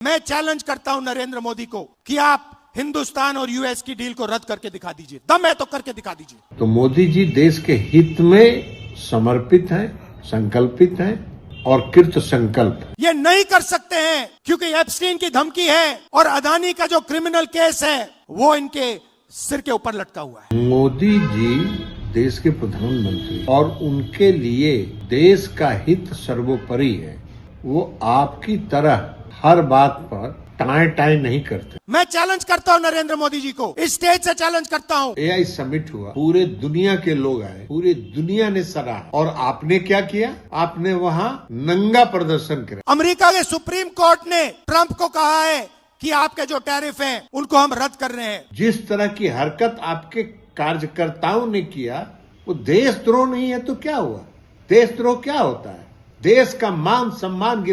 मैं चैलेंज करता हूं नरेंद्र मोदी को कि आप हिंदुस्तान और यूएस की डील को रद्द करके दिखा दीजिए। दम है तो करके दिखा दीजिए। तो मोदी जी देश के हित में समर्पित हैं, संकल्पित हैं और कृत संकल्प। ये नहीं कर सकते हैं क्योंकि एप्स्टीन की धमकी है और अदानी का जो क्रिमिनल केस है वो इनके सिर के ऊपर लटका हुआ है। मोदी जी देश के प्रधानमंत्री और उनके लिए देश का हित सर्वोपरि है। वो आपकी तरह हर बात पर टाई नहीं करते। मैं चैलेंज करता हूं नरेंद्र मोदी जी को, इस स्टेज से चैलेंज करता हूं। AI समिट हुआ, पूरे दुनिया के लोग आए, पूरी दुनिया ने सराहा और आपने क्या किया? आपने वहाँ नंगा प्रदर्शन किया। अमेरिका के सुप्रीम कोर्ट ने ट्रंप को कहा है कि आपके जो टैरिफ हैं उनको हम रद्द कर रहे हैं। जिस तरह की हरकत आपके कार्यकर्ताओं ने किया वो देशद्रोह नहीं है तो क्या हुआ? देशद्रोह क्या होता है? देश का मान सम्मान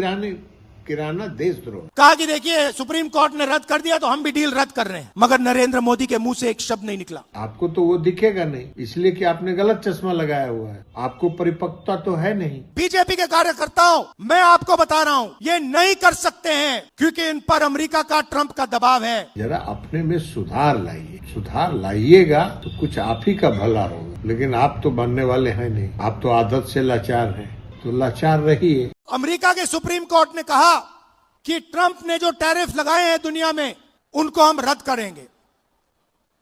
गिराना देशद्रोह। कहा कि देखिए सुप्रीम कोर्ट ने रद्द कर दिया तो हम भी डील रद्द कर रहे हैं, मगर नरेंद्र मोदी के मुंह से एक शब्द नहीं निकला। आपको तो वो दिखेगा नहीं, इसलिए कि आपने गलत चश्मा लगाया हुआ है। आपको परिपक्वता तो है नहीं। बीजेपी के कार्यकर्ताओं, मैं आपको बता रहा हूं, ये नहीं कर सकते हैं क्योंकि इन पर अमेरिका का, ट्रंप का दबाव है। जरा अपने में सुधार लाइए। सुधार लाइएगा तो कुछ आप ही का भला होगा, लेकिन आप तो बनने वाले हैं नहीं। आप तो आदत से लाचार हैं, तो लाचार रहिए। अमेरिका के सुप्रीम कोर्ट ने कहा कि ट्रंप ने जो टैरिफ लगाए हैं दुनिया में उनको हम रद्द करेंगे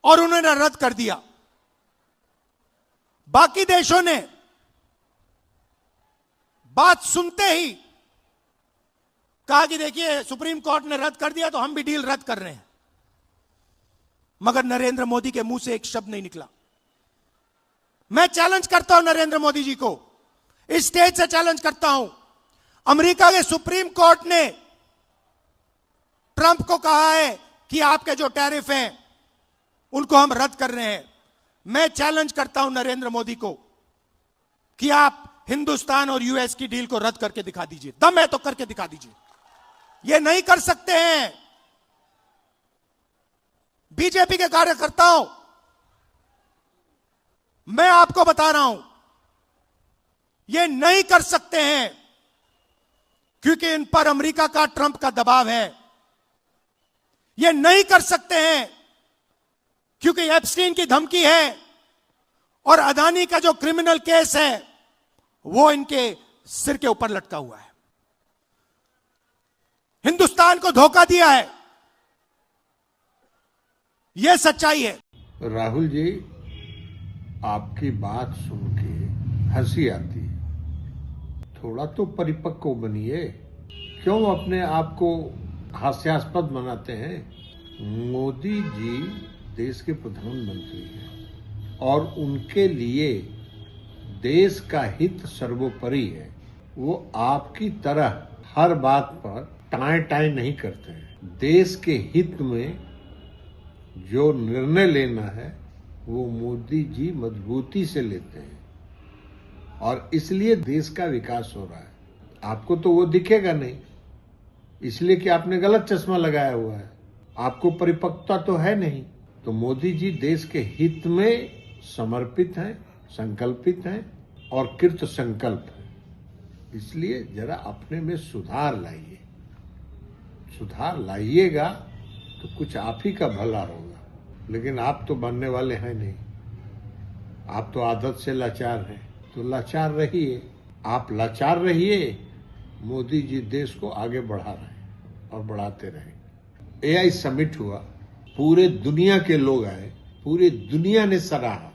और उन्होंने रद्द कर दिया। बाकी देशों ने बात सुनते ही कहा कि देखिए सुप्रीम कोर्ट ने रद्द कर दिया तो हम भी डील रद्द कर रहे हैं, मगर नरेंद्र मोदी के मुंह से एक शब्द नहीं निकला। मैं चैलेंज करता हूं नरेंद्र मोदी जी को, इस स्टेज से चैलेंज करता हूं। अमेरिका के सुप्रीम कोर्ट ने ट्रंप को कहा है कि आपके जो टैरिफ हैं उनको हम रद्द कर रहे हैं। मैं चैलेंज करता हूं नरेंद्र मोदी को कि आप हिंदुस्तान और यूएस की डील को रद्द करके दिखा दीजिए। दम है तो करके दिखा दीजिए। ये नहीं कर सकते हैं। बीजेपी के कार्यकर्ताओं, मैं आपको बता रहा हूं, ये नहीं कर सकते हैं क्योंकि इन पर अमेरिका का, ट्रंप का दबाव है। ये नहीं कर सकते हैं क्योंकि एप्स्टीन की धमकी है और अदानी का जो क्रिमिनल केस है वो इनके सिर के ऊपर लटका हुआ है। हिंदुस्तान को धोखा दिया है, यह सच्चाई है। राहुल जी, आपकी बात सुन के हंसी आती है। थोड़ा तो परिपक्व बनिए। क्यों अपने आप को हास्यास्पद बनाते हैं? मोदी जी देश के प्रधानमंत्री हैं और उनके लिए देश का हित सर्वोपरि है। वो आपकी तरह हर बात पर टाई नहीं करते हैं। देश के हित में जो निर्णय लेना है वो मोदी जी मजबूती से लेते हैं और इसलिए देश का विकास हो रहा है। आपको तो वो दिखेगा नहीं, इसलिए कि आपने गलत चश्मा लगाया हुआ है। आपको परिपक्वता तो है नहीं। तो मोदी जी देश के हित में समर्पित हैं, संकल्पित हैं और कृत संकल्प हैं। इसलिए जरा अपने में सुधार लाइए। सुधार लाइएगा तो कुछ आप ही का भला होगा, लेकिन आप तो बनने वाले हैं नहीं। आप तो आदत से लाचार हैं, तो लाचार रहिए। आप लाचार रहिए। मोदी जी देश को आगे बढ़ा रहे हैं और बढ़ाते रहेंगे। AI समिट हुआ, पूरे दुनिया के लोग आए, पूरी दुनिया ने सराहा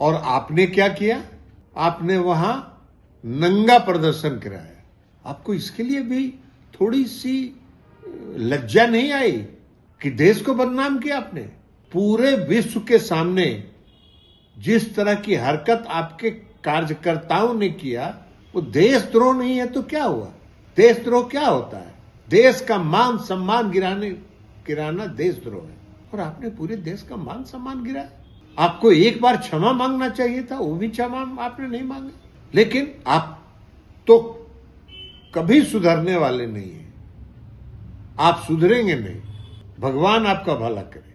और आपने क्या किया? आपने वहां नंगा प्रदर्शन कराया। आपको इसके लिए भी थोड़ी सी लज्जा नहीं आई कि देश को बदनाम किया आपने? पूरे विश्व के सामने जिस तरह की हरकत आपके कार्यकर्ताओं ने किया वो देशद्रोह नहीं है तो क्या हुआ? देशद्रोह क्या होता है? देश का मान सम्मान गिराना देशद्रोह है। और आपने पूरे देश का मान सम्मान गिराया। आपको एक बार क्षमा मांगना चाहिए था, वो भी क्षमा आपने नहीं मांगा। लेकिन आप तो कभी सुधरने वाले नहीं है। आप सुधरेंगे नहीं। भगवान आपका भला करे।